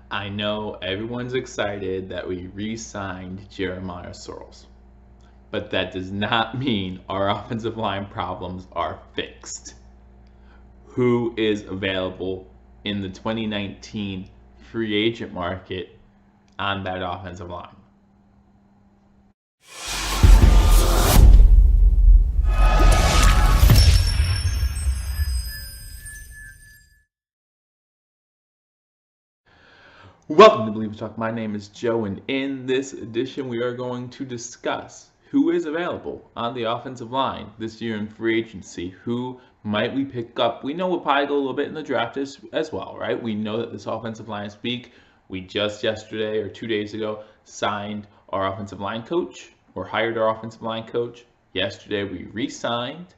I know everyone's excited that we re-signed Jeremiah Searles, but that does not mean our offensive line problems are fixed. Who is available in the 2019 free agent market on that offensive line? Welcome to Believe Talk. My name is Joe, and in this edition, we are going to discuss who is available on the offensive line this year in free agency. Who might we pick up? We know we'll probably go a little bit in the draft as well, right? We know that this offensive line is weak. We just yesterday or 2 days ago signed our offensive line coach or hired our offensive line coach. Yesterday, we re signed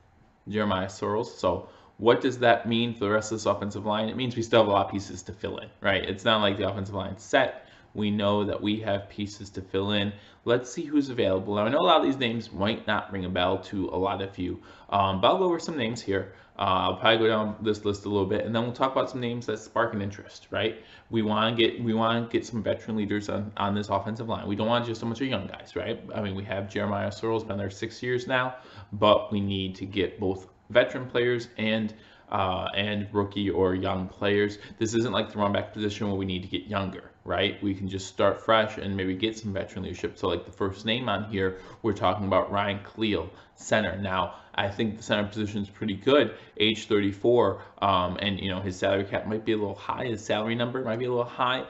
Jeremiah Searles. So what does that mean for the rest of this offensive line? It means we still have a lot of pieces to fill in, right? It's not like the offensive line's set. We know that we have pieces to fill in. Let's see who's available. Now, I know a lot of these names might not ring a bell to a lot of you, but I'll go over some names here. I'll probably go down this list a little bit, and then we'll talk about some names that spark an interest, right? We want to get some veteran leaders on this offensive line. We don't want just a bunch of young guys, right? I mean, we have Jeremiah Searles, been there 6 years now, but we need to get both veteran players and rookie or young players. This isn't like the running back position where we need to get younger, right? We can just start fresh and maybe get some veteran leadership. So like the first name on here, we're talking about Ryan Cleal, center. Now, I think the center position is pretty good, age 34, and his salary cap might be a little high. His salary number might be a little high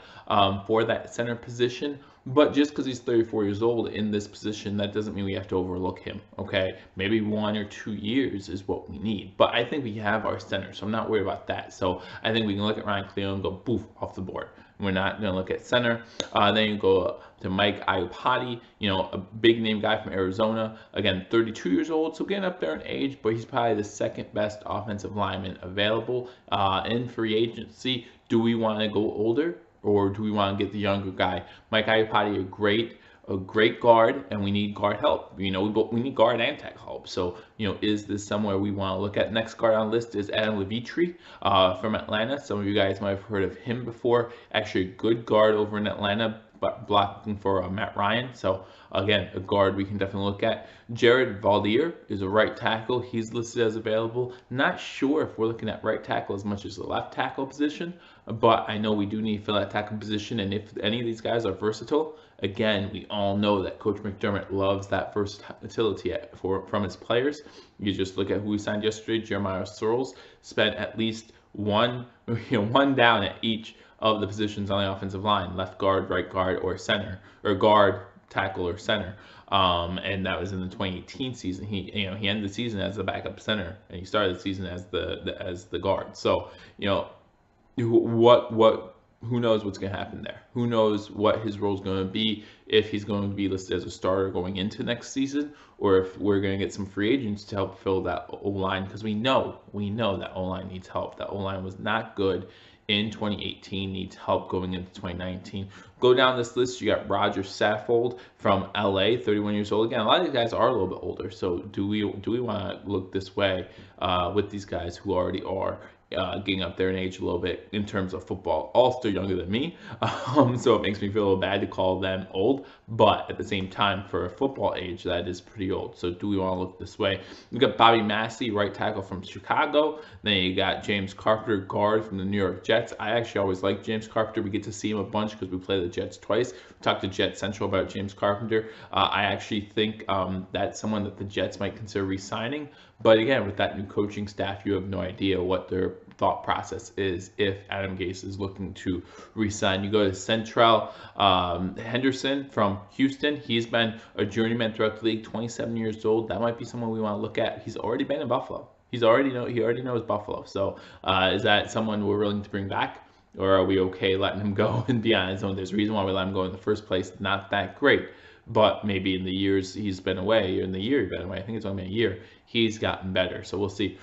for that center position. But just because he's 34 years old in this position, that doesn't mean we have to overlook him, okay? Maybe 1 or 2 years is what we need. But I think we have our center, so I'm not worried about that. So I think we can look at Ryan Cleal and go, boof, off the board. We're not going to look at center. Then you go to Mike Iupati, a big name guy from Arizona. Again, 32 years old, so getting up there in age, but he's probably the second best offensive lineman available in free agency. Do we want to go older, or do we want to get the younger guy? Mike Iupati, a great guard, and we need guard help. We need guard and tackle help. So, is this somewhere we want to look at? Next guard on the list is Adam Levitri from Atlanta. Some of you guys might have heard of him before. Actually, a good guard over in Atlanta, but blocking for Matt Ryan. So, again, a guard we can definitely look at. Jared Valdir is a right tackle. He's listed as available. Not sure if we're looking at right tackle as much as the left tackle position, but I know we do need to fill that tackle position. And if any of these guys are versatile, again, we all know that Coach McDermott loves that versatility from his players. You just look at who we signed yesterday. Jeremiah Searles spent at least one down at each of the positions on the offensive line: left guard, right guard, or center, or guard, tackle, or center. And that was in the 2018 season. He ended the season as the backup center, and he started the season as the guard. So who knows what's going to happen there? Who knows what his role is going to be, if he's going to be listed as a starter going into next season, or if we're going to get some free agents to help fill that O-line, because we know that O-line needs help. That O-line was not good in 2018, needs help going into 2019. Go down this list, you got Roger Saffold from LA, 31 years old. Again, a lot of these guys are a little bit older, so do we want to look this way with these guys who already are getting up there in age a little bit in terms of football? All still younger than me, so it makes me feel a little bad to call them old, but at the same time, for a football age, that is pretty old. So do we want to look this way? We got Bobby Massey, right tackle from Chicago. Then you got James Carpenter, guard from the New York Jets. I actually always like James Carpenter. We get to see him a bunch because we play the Jets twice. We talked to Jet Central about James Carpenter. I actually think that's someone that the Jets might consider re-signing. But again, with that new coaching staff, you have no idea what their thought process is if Adam Gase is looking to re-sign. You go to Central Henderson from Houston. He's been a journeyman throughout the league, 27 years old. That might be someone we want to look at. He's already been in Buffalo. He already knows Buffalo. So is that someone we're willing to bring back? Or are we okay letting him go and be on his own? There's a reason why we let him go in the first place. Not that great. but maybe in the years he's been away, or in the year he's been away, I think it's only been a year, he's gotten better. So we'll see.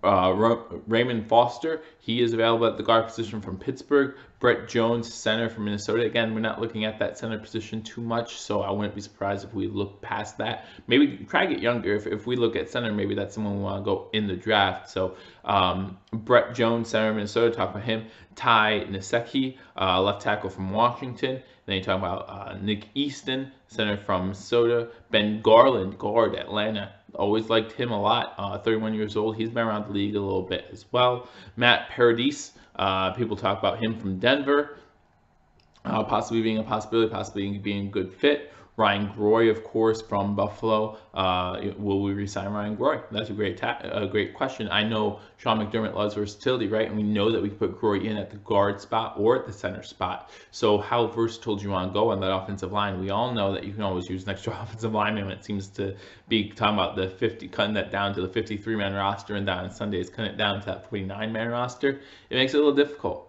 Raymond Foster, he is available at the guard position from Pittsburgh. Brett Jones, center from Minnesota. Again, we're not looking at that center position too much, so I wouldn't be surprised if we look past that. Maybe try to get younger. If we look at center, maybe that's someone we want to go in the draft. So Brett Jones, center of Minnesota, talk about him. Ty Nsekhe, left tackle from Washington. Then you talk about Nick Easton, center from Minnesota. Ben Garland, guard, Atlanta. Always liked him a lot. 31 years old. He's been around the league a little bit as well. Matt Paradis, people talk about him from Denver, possibly being a possibility, possibly being a good fit. Ryan Groy, of course, from Buffalo. Will we resign Ryan Groy? That's a great question. I know Sean McDermott loves versatility, right? And we know that we can put Groy in at the guard spot or at the center spot. So how versatile do you want to go on that offensive line? We all know that you can always use an extra offensive lineman when it seems to be talking about the 50, cutting that down to the 53-man roster, and down on Sundays cutting it down to that 49-man roster. It makes it a little difficult.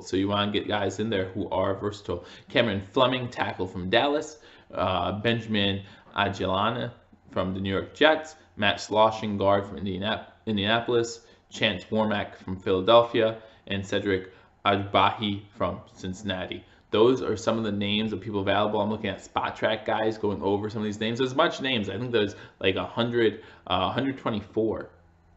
So you want to get guys in there who are versatile. Cameron Fleming, tackle from Dallas. Benjamin Aguilana from the New York Jets, Matt Sloshing, guard from Indianapolis, Chance Warmack from Philadelphia, and Cedric Agbahi from Cincinnati. Those are some of the names of people available. I'm looking at Spot Track guys going over some of these names. There's much names. I think there's like 124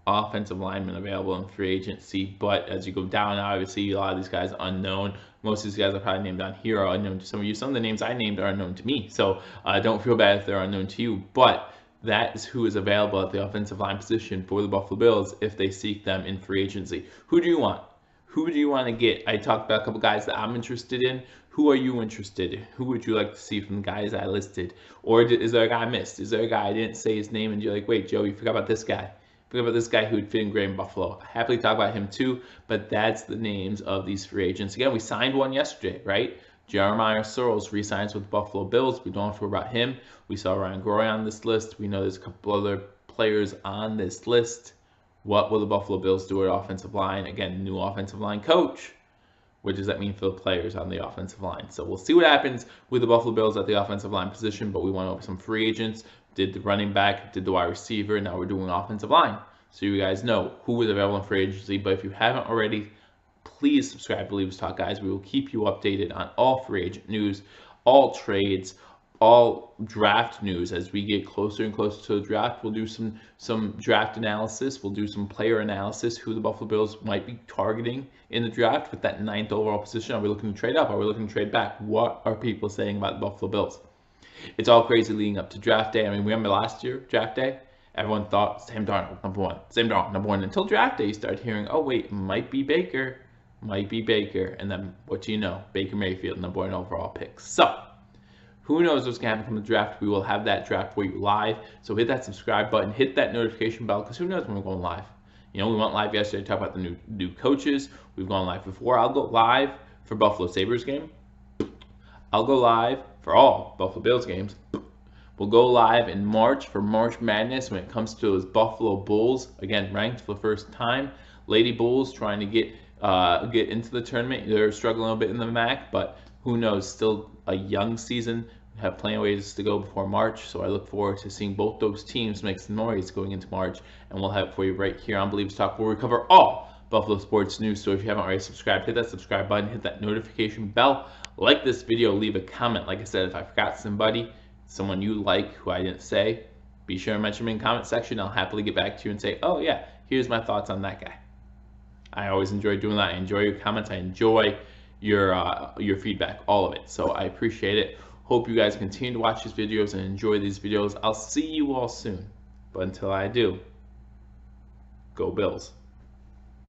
offensive linemen available in free agency, but as you go down, obviously a lot of these guys are unknown. Most of these guys are probably named on here are unknown to some of you. Some of the names I named are unknown to me, so don't feel bad if they're unknown to you, but that is who is available at the offensive line position for the Buffalo Bills if they seek them in free agency. Who do you want? Who do you want to get? I talked about a couple guys that I'm interested in. Who are you interested in? Who would you like to see from the guys I listed? Or is there a guy I missed? Is there a guy I didn't say his name and you're like, wait, Joe, you forgot about this guy? Forget about this guy who would fit in great in Buffalo. I happily talk about him too, but that's the names of these free agents. Again, we signed one yesterday, right? Jeremiah Searles re-signs with the Buffalo Bills. We don't have to worry about him. We saw Ryan Groy on this list. We know there's a couple other players on this list. What will the Buffalo Bills do at offensive line? Again, new offensive line coach. What does that mean for the players on the offensive line? So we'll see what happens with the Buffalo Bills at the offensive line position, but we went over some free agents, did the running back, did the wide receiver, and now we're doing offensive line. So you guys know who is available in free agency, but if you haven't already, please subscribe to Believers Talk, guys. We will keep you updated on all free agent news, all trades, all draft news. As we get closer and closer to the draft, we'll do some draft analysis. We'll do some player analysis, who the Buffalo Bills might be targeting in the draft with that 9th overall position. Are we looking to trade up? Are we looking to trade back? What are people saying about the Buffalo Bills? It's all crazy leading up to draft day. I mean, we remember last year, draft day, everyone thought Sam Darnold, number one. Sam Darnold, number one. Until draft day, you start hearing, oh, wait, might be Baker. And then, what do you know? Baker Mayfield, number 1 overall pick. So, who knows what's going to happen from the draft? We will have that draft for you live. So hit that subscribe button, hit that notification bell, because who knows when we're going live. You know, we went live yesterday to talk about the new coaches. We've gone live before. I'll go live for Buffalo Sabres game. I'll go live for all Buffalo Bills games. We'll go live in March for March Madness when it comes to those Buffalo Bulls. Again, ranked for the first time. Lady Bulls trying to get into the tournament. They're struggling a little bit in the MAC, but who knows? Still a young season. We have plenty of ways to go before March, so I look forward to seeing both those teams make some noise going into March, and we'll have it for you right here on Believers Talk, where we cover all Buffalo sports news. So if you haven't already subscribed, hit that subscribe button, hit that notification bell, like this video, leave a comment. Like I said, if I forgot somebody, someone you like who I didn't say, be sure to mention me in the comment section. I'll happily get back to you and say, oh yeah, here's my thoughts on that guy. I always enjoy doing that. I enjoy your comments. I enjoy your feedback, all of it. So I appreciate it. Hope you guys continue to watch these videos and enjoy these videos. I'll see you all soon. But until I do, go Bills.